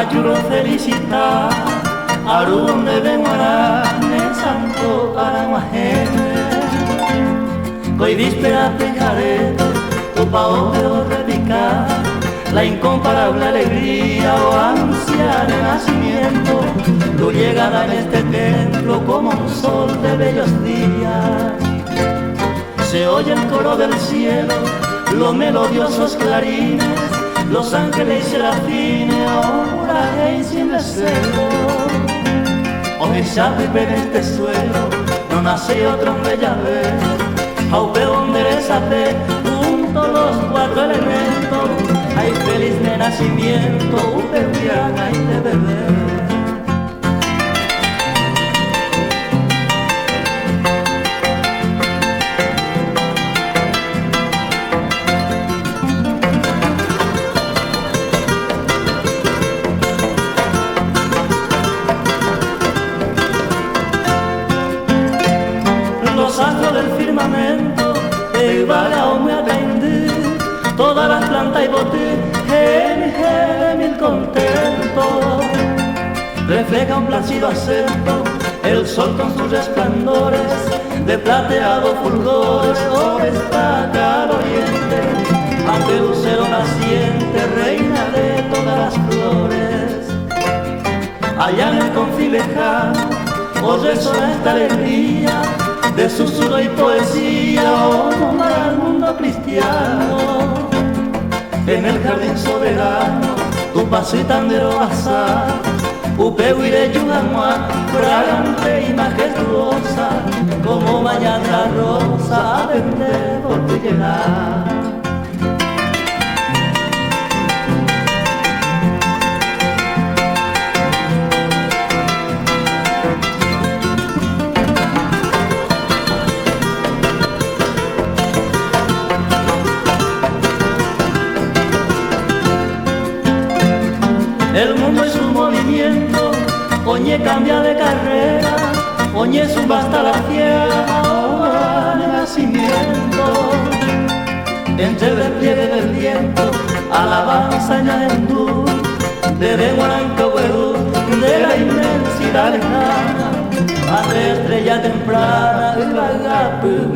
ayuro felicitar, arun de demora, me santo para majene. Hoy víspera pejaré, tu pao veo repicar, la incomparable alegría o anunciar el nacimiento, tu llegada en este templo como un sol de bellos días. Se oye el coro del cielo, los melodiosos clarines, los ángeles y serafines, oraje sin deseo. Hoy sabe en este suelo, no nace otro hombre ya ver, aupeo donde sabe, junto los cuatro elementos, hay feliz de nacimiento, upeuiana y de beber. Los astros del firmamento te vaga me atender, todas las plantas y botes de mil contentos. Refleja un plácido acento el sol con sus resplandores de plateado fulgor sobre esta al oriente, ante el lucero naciente, reina de todas las flores. Allá en el confín lejano os resona esta alegría de susurro y poesía, oh, para el mundo cristiano. En el jardín soberano, tu pasitandero basá, upeuire yugamua, fragante y majestuosa, como mañana rosa, vende por tu llegar. El mundo es un movimiento, oñe cambia de carrera, oñe suma hasta la tierra, de nacimiento. Entre el pliegue del viento, alabanza ya en tú, de Guanacahuerú, de la inmensidad lejana, madre estrella temprana, el vagapu,